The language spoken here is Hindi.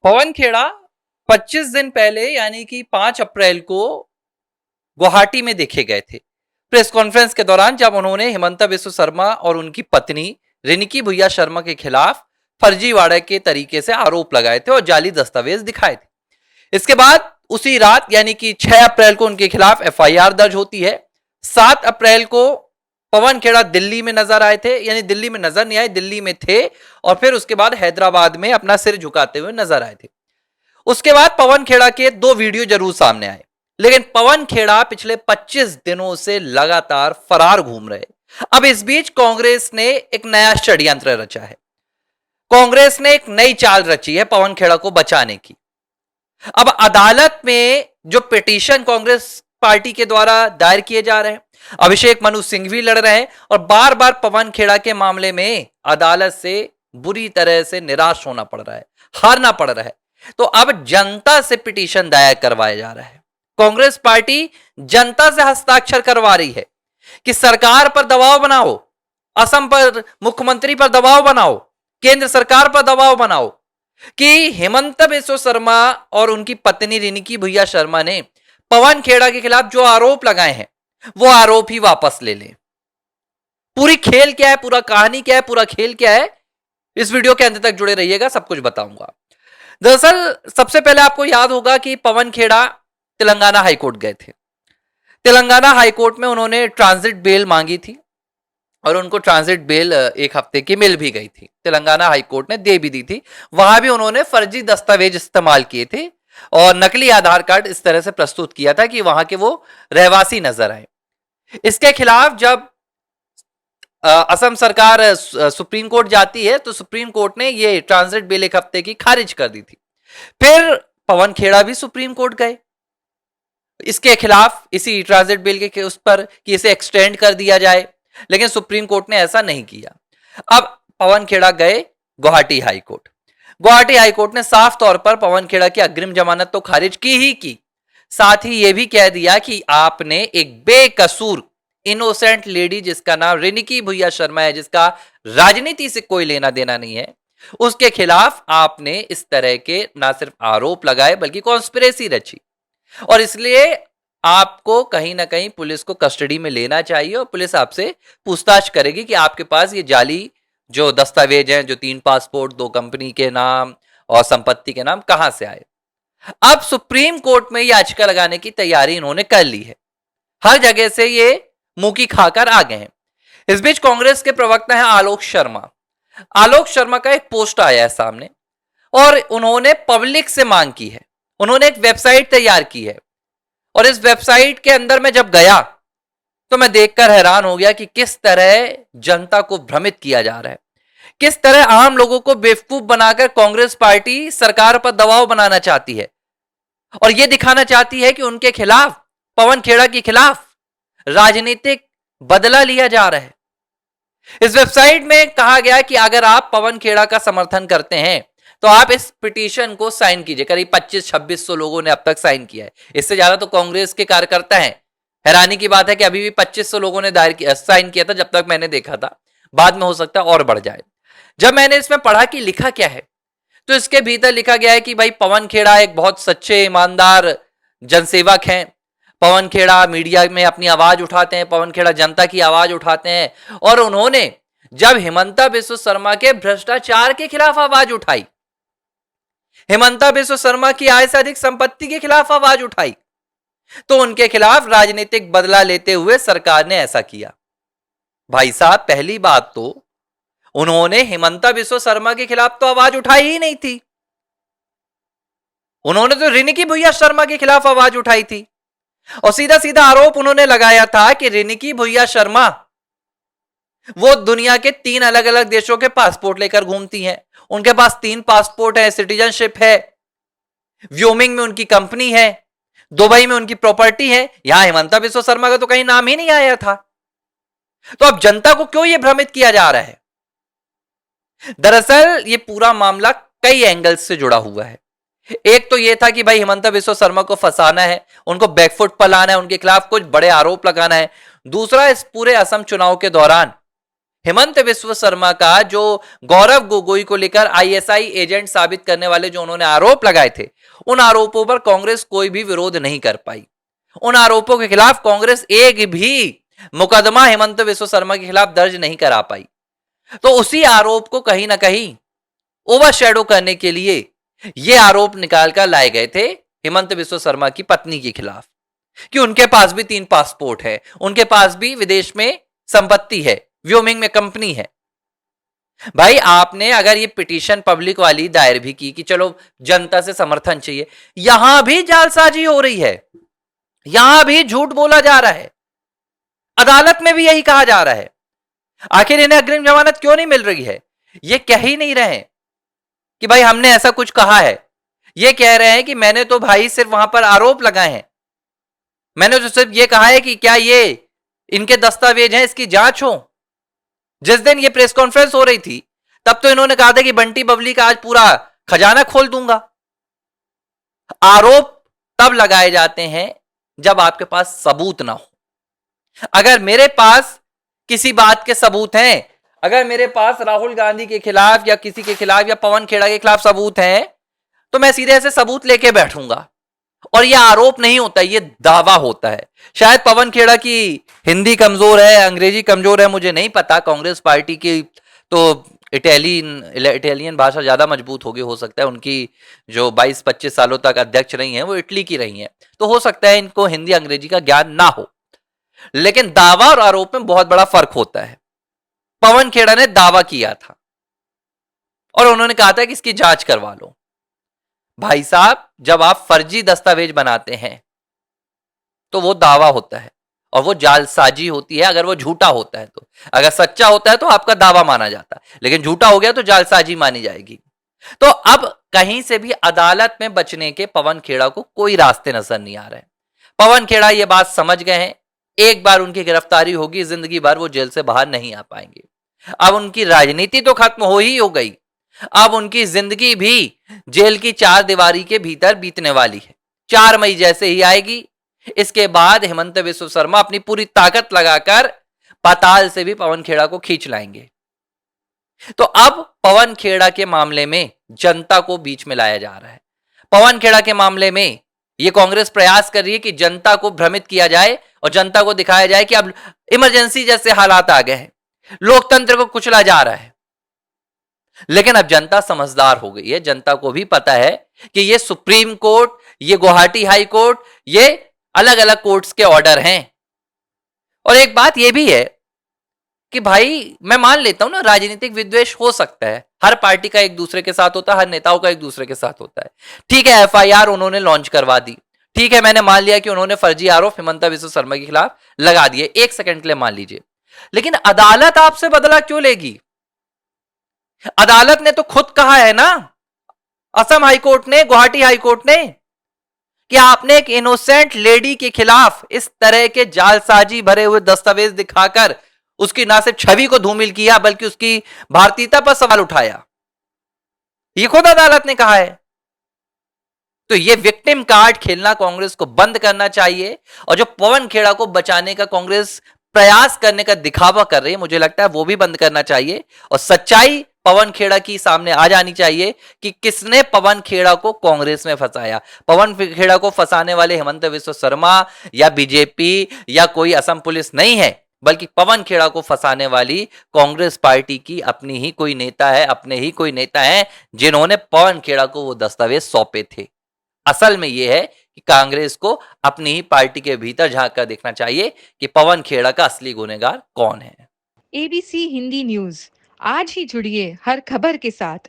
पवन खेड़ा 25 दिन पहले यानी कि 5 अप्रैल को गुवाहाटी में देखे गए थे। प्रेस कॉन्फ्रेंस के दौरान जब उन्होंने हिमंता बिस्व शर्मा और उनकी पत्नी रिनिकी भुइया शर्मा के खिलाफ फर्जीवाड़े के तरीके से आरोप लगाए थे और जाली दस्तावेज दिखाए थे। इसके बाद उसी रात यानी कि 6 अप्रैल को उनके खिलाफ एफआईआर दर्ज होती है। 7 अप्रैल को पवन खेड़ा दिल्ली में नजर आए थे, यानी दिल्ली में नजर नहीं आए, दिल्ली में थे और फिर उसके बाद हैदराबाद में अपना सिर झुकाते हुए नजर आए थे। उसके बाद पवन खेड़ा के 2 वीडियो जरूर सामने आए, लेकिन पवन खेड़ा पिछले 25 दिनों से लगातार फरार घूम रहे। अब इस बीच कांग्रेस ने एक नया षड्यंत्र रचा है। कांग्रेस ने एक नई चाल रची है पवन खेड़ा को बचाने की। अब अदालत में जो पिटीशन कांग्रेस पार्टी के द्वारा दायर किए जा रहे हैं, अभिषेक मनु सिंघवी लड़ रहे हैं और बार बार पवन खेड़ा के मामले में अदालत से बुरी तरह से निराश होना पड़ रहा है, हारना पड़ रहा है। तो अब जनता से पिटीशन दायर करवाया जा रहा है। कांग्रेस पार्टी जनता से हस्ताक्षर करवा रही है कि सरकार पर दबाव बनाओ, असम पर मुख्यमंत्री पर दबाव बनाओ, केंद्र सरकार पर दबाव बनाओ कि हिमंता बिस्व शर्मा और उनकी पत्नी रिनिकी भुइया शर्मा ने पवन खेड़ा के खिलाफ जो आरोप लगाए हैं वो आरोप ही वापस ले लें। पूरी खेल क्या है, पूरा कहानी क्या है, पूरा खेल क्या है, इस वीडियो के अंत तक जुड़े रहिएगा, सब कुछ बताऊंगा। दरअसल सबसे पहले आपको याद होगा कि पवन खेड़ा तेलंगाना हाईकोर्ट गए थे। तेलंगाना हाईकोर्ट में उन्होंने ट्रांजिट बेल मांगी थी और उनको ट्रांजिट बेल 1 हफ्ते की मिल भी गई थी। तेलंगाना हाईकोर्ट ने दे भी दी थी। वहां भी उन्होंने फर्जी दस्तावेज इस्तेमाल किए थे और नकली आधार कार्ड इस तरह से प्रस्तुत किया था कि वहां के वो रहवासी नजर आए। इसके खिलाफ जब असम सरकार सुप्रीम कोर्ट जाती है तो सुप्रीम कोर्ट ने ये ट्रांजिट बेल 1 हफ्ते की खारिज कर दी थी। फिर पवन खेड़ा भी सुप्रीम कोर्ट गए इसके खिलाफ, इसी ट्रांजिट बेल के उस पर कि इसे एक्सटेंड कर दिया जाए, लेकिन सुप्रीम कोर्ट ने ऐसा नहीं किया। अब पवन खेड़ा गए गुवाहाटी हाईकोर्ट। गुवाहाटी हाईकोर्ट ने साफ तौर पर पवन खेड़ा की अग्रिम जमानत तो खारिज की ही की, साथ ही यह भी कह दिया कि आपने एक बेकसूर इनोसेंट लेडी जिसका नाम रिनिकी भुइया शर्मा है, जिसका राजनीति से कोई लेना देना नहीं है, उसके खिलाफ आपने इस तरह के ना सिर्फ आरोप लगाए बल्कि कॉन्स्पिरेसी रची और इसलिए आपको कहीं ना कहीं पुलिस को कस्टडी में लेना चाहिए और पुलिस आपसे पूछताछ करेगी कि आपके पास ये जाली जो दस्तावेज हैं, जो 3 पासपोर्ट, 2 कंपनी के नाम और संपत्ति के नाम कहां से आए। अब सुप्रीम कोर्ट में याचिका लगाने की तैयारी इन्होंने कर ली है। हर जगह से ये मुंह की खाकर आ गए हैं। इस बीच कांग्रेस के प्रवक्ता हैं आलोक शर्मा। आलोक शर्मा का एक पोस्ट आया है सामने और उन्होंने पब्लिक से मांग की है। उन्होंने एक वेबसाइट तैयार की है और इस वेबसाइट के अंदर मैं जब गया तो मैं देखकर हैरान हो गया कि किस तरह जनता को भ्रमित किया जा रहा है, किस तरह आम लोगों को बेवकूफ बनाकर कांग्रेस पार्टी सरकार पर दबाव बनाना चाहती है और यह दिखाना चाहती है कि उनके खिलाफ, पवन खेड़ा के खिलाफ राजनीतिक बदला लिया जा रहा है। इस वेबसाइट में कहा गया कि अगर आप पवन खेड़ा का समर्थन करते हैं तो आप इस पिटीशन को साइन कीजिए। करीब 2500-2600 लोगों ने अब तक साइन किया है, इससे ज्यादा तो कांग्रेस के कार्यकर्ता हैं। हैरानी की बात है कि अभी भी 2500 लोगों ने साइन किया था जब तक मैंने देखा था, बाद में हो सकता है और बढ़ जाए। जब मैंने इसमें पढ़ा कि लिखा क्या है तो इसके भीतर लिखा गया है कि भाई पवन खेड़ा एक बहुत सच्चे ईमानदार जनसेवक हैं, पवन खेड़ा मीडिया में अपनी आवाज उठाते हैं, पवन खेड़ा जनता की आवाज उठाते हैं और उन्होंने जब हिमंता बिस्व शर्मा के भ्रष्टाचार के खिलाफ आवाज उठाई, हिमंता बिस्व शर्मा की आय से अधिक संपत्ति के खिलाफ आवाज उठाई, तो उनके खिलाफ राजनीतिक बदला लेते हुए सरकार ने ऐसा किया। भाई साहब, पहली बात तो उन्होंने हिमंता बिस्व शर्मा के खिलाफ तो आवाज उठाई ही नहीं थी, उन्होंने तो रिनिकी भुइया शर्मा के खिलाफ आवाज उठाई थी और सीधा सीधा आरोप उन्होंने लगाया था कि रिनिकी भुइया शर्मा वो दुनिया के 3 अलग अलग देशों के पासपोर्ट लेकर घूमती हैं। उनके पास 3 पासपोर्ट है, सिटीजनशिप है, व्योमिंग में उनकी कंपनी है, दुबई में उनकी प्रॉपर्टी है। यहां हिमंता बिस्व शर्मा का तो कहीं नाम ही नहीं आया था। तो अब जनता को क्यों यह भ्रमित किया जा रहा है? दरअसल यह पूरा मामला कई एंगल्स से जुड़ा हुआ है। एक तो यह था कि भाई हिमंता बिस्व शर्मा को फंसाना है, उनको बैकफुट पर लाना है, उनके खिलाफ कुछ बड़े आरोप लगाना है। दूसरा, इस पूरे असम चुनाव के दौरान हेमंत विश्व शर्मा का जो गौरव गोगोई को लेकर आईएसआई एजेंट साबित करने वाले जो उन्होंने आरोप लगाए थे, उन आरोपों पर कांग्रेस कोई भी विरोध नहीं कर पाई। उन आरोपों के खिलाफ कांग्रेस एक भी मुकदमा हेमंत विश्व शर्मा के खिलाफ दर्ज नहीं करा पाई। तो उसी आरोप को कहीं ना कहीं ओवरशैडो करने के लिए ये आरोप निकालकर लाए गए थे हेमंत विश्व शर्मा की पत्नी के खिलाफ कि उनके पास भी 3 पासपोर्ट है, उनके पास भी विदेश में संपत्ति है, व्योमिंग में कंपनी है। भाई आपने अगर ये पिटीशन पब्लिक वाली दायर भी की कि चलो जनता से समर्थन चाहिए, यहां भी जालसाजी हो रही है, यहां भी झूठ बोला जा रहा है, अदालत में भी यही कहा जा रहा है। आखिर इन्हें अग्रिम जमानत क्यों नहीं मिल रही है? ये कह ही नहीं रहे कि भाई हमने ऐसा कुछ कहा है। ये कह रहे हैं कि मैंने तो भाई सिर्फ वहां पर आरोप लगाए हैं, मैंने तो सिर्फ ये कहा है कि क्या ये इनके दस्तावेज हैं, इसकी जांच हो। जिस दिन ये प्रेस कॉन्फ्रेंस हो रही थी तब तो इन्होंने कहा था कि बंटी बबली का आज पूरा खजाना खोल दूंगा। आरोप तब लगाए जाते हैं जब आपके पास सबूत ना हो। अगर मेरे पास किसी बात के सबूत हैं, अगर मेरे पास राहुल गांधी के खिलाफ या किसी के खिलाफ या पवन खेड़ा के खिलाफ सबूत हैं, तो मैं सीधे ऐसे सबूत लेके बैठूंगा। और यह आरोप नहीं होता, यह दावा होता है। शायद पवन खेड़ा की हिंदी कमजोर है, अंग्रेजी कमजोर है, मुझे नहीं पता। कांग्रेस पार्टी की तो इटालियन भाषा ज्यादा मजबूत होगी, हो सकता है उनकी जो 22-25 सालों तक अध्यक्ष रही हैं वो इटली की रही हैं, तो हो सकता है इनको हिंदी अंग्रेजी का ज्ञान ना हो। लेकिन दावा और आरोप में बहुत बड़ा फर्क होता है। पवन खेड़ा ने दावा किया था और उन्होंने कहा था कि इसकी जांच करवा लो। भाई साहब, जब आप फर्जी दस्तावेज बनाते हैं तो वो दावा होता है और वो जालसाजी होती है अगर वो झूठा होता है तो। अगर सच्चा होता है तो आपका दावा माना जाता है, लेकिन झूठा हो गया तो जालसाजी मानी जाएगी। तो अब कहीं से भी अदालत में बचने के पवन खेड़ा को कोई रास्ते नजर नहीं आ रहे हैं। पवन खेड़ा ये बात समझ गए हैं, एक बार उनकी गिरफ्तारी होगी, जिंदगी भर वो जेल से बाहर नहीं आ पाएंगे। अब उनकी राजनीति तो खत्म हो गई, अब उनकी जिंदगी भी जेल की 4 दीवारी के भीतर बीतने वाली है। 4 मई जैसे ही आएगी, इसके बाद हेमंत विश्व शर्मा अपनी पूरी ताकत लगाकर पाताल से भी पवन खेड़ा को खींच लाएंगे। तो अब पवन खेड़ा के मामले में जनता को बीच में लाया जा रहा है। पवन खेड़ा के मामले में यह कांग्रेस प्रयास कर रही है कि जनता को भ्रमित किया जाए और जनता को दिखाया जाए कि अब इमरजेंसी जैसे हालात आ गए हैं, लोकतंत्र को कुचला जा रहा है। लेकिन अब जनता समझदार हो गई है, जनता को भी पता है कि ये सुप्रीम कोर्ट, ये गुवाहाटी हाई कोर्ट, ये अलग अलग कोर्ट्स के ऑर्डर हैं। और एक बात ये भी है कि भाई मैं मान लेता हूं ना, राजनीतिक विद्वेष हो सकता है, हर पार्टी का एक दूसरे के साथ होता है, हर नेताओं का एक दूसरे के साथ होता है। ठीक है, एफआईआर उन्होंने लॉन्च करवा दी, ठीक है, मैंने मान लिया कि उन्होंने फर्जी आरोप हेमंत विश्व शर्मा के खिलाफ लगा दिए, एक सेकंड के लिए मान लीजिए। लेकिन अदालत आपसे बदला क्यों लेगी? अदालत ने तो खुद कहा है ना, असम हाईकोर्ट ने, गुवाहाटी हाईकोर्ट ने, कि आपने एक इनोसेंट लेडी के खिलाफ इस तरह के जालसाजी भरे हुए दस्तावेज दिखाकर उसकी ना सिर्फ छवि को धूमिल किया बल्कि उसकी भारतीयता पर सवाल उठाया। ये खुद अदालत ने कहा है। तो ये विक्टिम कार्ड खेलना कांग्रेस को बंद करना चाहिए और जो पवन खेड़ा को बचाने का कांग्रेस प्रयास करने का दिखावा कर रही है, मुझे लगता है वो भी बंद करना चाहिए और सच्चाई पवन खेड़ा की सामने आ जानी चाहिए कि किसने पवन खेड़ा को कांग्रेस में फंसाया। पवन खेड़ा को फंसाने वाले हेमंत विश्व शर्मा या बीजेपी या कोई असम पुलिस नहीं है, बल्कि पवन खेड़ा को फंसाने वाली कांग्रेस पार्टी की अपनी ही कोई नेता है, अपने ही कोई नेता है जिन्होंने पवन खेड़ा को वो दस्तावेज सौंपे थे। असल में यह है कि कांग्रेस को अपनी ही पार्टी के भीतर झांक कर देखना चाहिए कि पवन खेड़ा का असली गुनहगार कौन है। एबीसी हिंदी न्यूज, आज ही जुड़िए हर खबर के साथ।